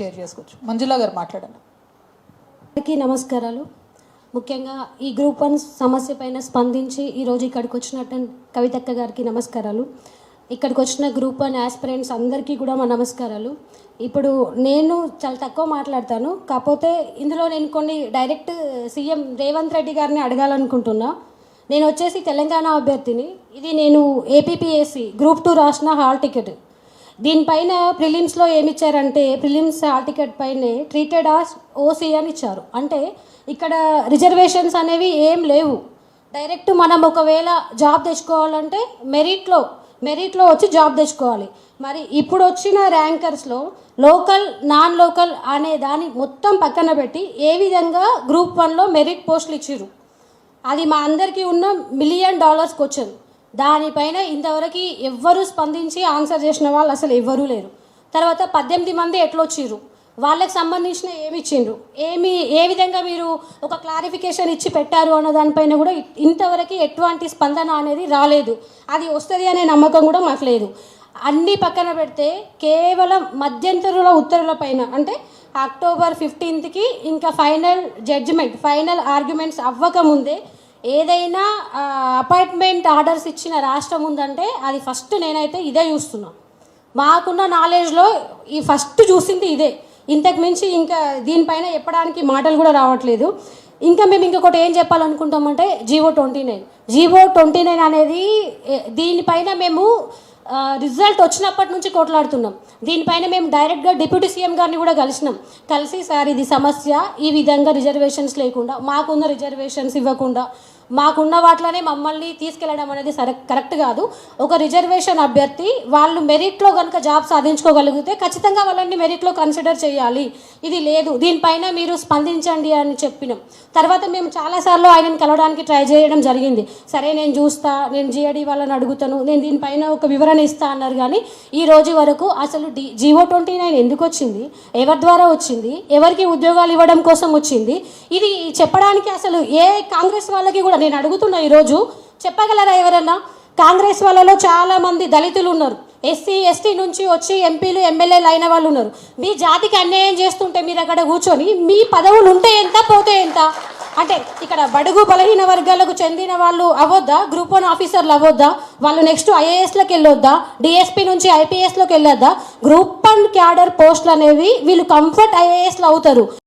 Share చేసుకోవచ్చు. మంజులా గారు మాట్లాడండి. అందరికీ నమస్కారాలు. ముఖ్యంగా ఈ గ్రూప్ 1 సమస్య పైన స్పందించి ఈరోజు ఇక్కడికి వచ్చినట్టు కవితక్క గారికి నమస్కారాలు. ఇక్కడికి వచ్చిన గ్రూప్ 1 ఆస్పిరెంట్స్ అందరికీ కూడా మా నమస్కారాలు. ఇప్పుడు నేను చాలా తక్కువ మాట్లాడతాను, కాకపోతే ఇందులో నేను కొన్ని డైరెక్ట్ సీఎం రేవంత్ రెడ్డి గారిని అడగాలనుకుంటున్నా. నేను వచ్చేసి తెలంగాణ అభ్యర్థిని. ఇది నేను ఏపీపీఎస్సి గ్రూప్ 2 రాసిన హాల్ టికెట్. దీనిపైన ప్రిలిమ్స్లో ఏమిచ్చారంటే ప్రిలిమ్స్ హాల్ టికెట్ పైనే ట్రీటెడ్ ఆస్ ఓసీ అని ఇచ్చారు. అంటే ఇక్కడ రిజర్వేషన్స్ అనేవి ఏం లేవు. డైరెక్ట్ మనం ఒకవేళ జాబ్ తెచ్చుకోవాలంటే మెరిట్లో వచ్చి జాబ్ తెచ్చుకోవాలి. మరి ఇప్పుడు వచ్చిన ర్యాంకర్స్లో లోకల్ నాన్ లోకల్ అనే దాన్ని మొత్తం పక్కన పెట్టి ఏ విధంగా గ్రూప్ 1లో మెరిట్ పోస్టులు ఇచ్చిర్రు, అది మా అందరికీ ఉన్న $1 మిలియన్ క్వశ్చన్. దానిపైన ఇంతవరకు ఎవ్వరూ స్పందించి ఆన్సర్ చేసిన వాళ్ళు అసలు ఎవ్వరూ లేరు. తర్వాత 18 మంది ఎట్లా వచ్చిర్రు, వాళ్ళకి సంబంధించిన ఏమి ఇచ్చిండ్రు, ఏ విధంగా మీరు ఒక క్లారిఫికేషన్ ఇచ్చి పెట్టారు అన్న దానిపైన కూడా ఇంతవరకు ఎటువంటి స్పందన అనేది రాలేదు. అది వస్తుంది అనే నమ్మకం కూడా మాకు లేదు. అన్నీ పక్కన పెడితే కేవలం మధ్యంతరుల ఉత్తర్వుల పైన, అంటే అక్టోబర్ 15కి ఇంకా ఫైనల్ ఆర్గ్యుమెంట్స్ అవ్వకముందే ఏదైనా అపాయింట్మెంట్ ఆర్డర్స్ ఇచ్చిన రాష్ట్రం ఉందంటే అది ఫస్ట్ నేనైతే ఇదే చూస్తున్నా. మాకున్న నాలెడ్జ్లో ఈ ఫస్ట్ చూసింది ఇదే. ఇంతకు మించి ఇంకా దీనిపైన చెప్పడానికి మాటలు కూడా రావట్లేదు. ఇంకా మేము ఇంకొకటి ఏం చెప్పాలనుకుంటామంటే జీవో 29 అనేది దీనిపైన మేము రిజల్ట్ వచ్చినప్పటి నుంచి కొట్లాడుతున్నాం. దీనిపైన మేము డైరెక్ట్గా డిప్యూటీ సీఎం గారిని కూడా కలిసి సార్ ఇది సమస్య, ఈ విధంగా రిజర్వేషన్స్ లేకుండా మాకున్న రిజర్వేషన్స్ ఇవ్వకుండా మాకున్న వాటిలోనే మమ్మల్ని తీసుకెళ్ళడం అనేది కరెక్ట్ కాదు. ఒక రిజర్వేషన్ అభ్యర్థి వాళ్ళు మెరిట్లో కనుక జాబ్ సాధించుకోగలిగితే ఖచ్చితంగా వాళ్ళని మెరిట్లో కన్సిడర్ చేయాలి. ఇది లేదు, దీనిపైన మీరు స్పందించండి అని చెప్పినాం. తర్వాత మేము చాలాసార్లు ఆయనను కలవడానికి ట్రై చేయడం జరిగింది. సరే నేను చూస్తా, నేను జిఏడి వాళ్ళని అడుగుతాను, నేను దీనిపైన ఒక వివరణ ఇస్తా అన్నారు. కానీ ఈ రోజు వరకు అసలు జీవో 29 ఎందుకు వచ్చింది, ఎవరి ద్వారా వచ్చింది, ఎవరికి ఉద్యోగాలు ఇవ్వడం కోసం వచ్చింది, ఇది చెప్పడానికి అసలు ఏ కాంగ్రెస్ వాళ్ళకి కూడా నేను అడుగుతున్నా. ఈరోజు చెప్పగలరా ఎవరన్నా? కాంగ్రెస్ వాళ్ళలో చాలామంది దళితులు ఉన్నారు, ఎస్సీ ఎస్టీ నుంచి వచ్చి ఎంపీలు ఎమ్మెల్యేలు అయిన వాళ్ళు ఉన్నారు. మీ జాతికి అన్యాయం చేస్తుంటే మీరు అక్కడ కూర్చొని మీ పదవులు ఉంటే ఎంత పోతే ఎంత, అంటే ఇక్కడ బడుగు బలహీన వర్గాలకు చెందిన వాళ్ళు అవ్వద్దా, గ్రూప్ 1 ఆఫీసర్లు అవ్వద్దా, వాళ్ళు నెక్స్ట్ ఐఏఎస్లోకి వెళ్ళొద్దా, డిఎస్పీ నుంచి ఐపీఎస్లోకి వెళ్ళొద్దా? గ్రూప్ 1 క్యాడర్ పోస్టులు అనేవి వీళ్ళు కంఫర్ట్ ఐఏఎస్లు అవుతారు.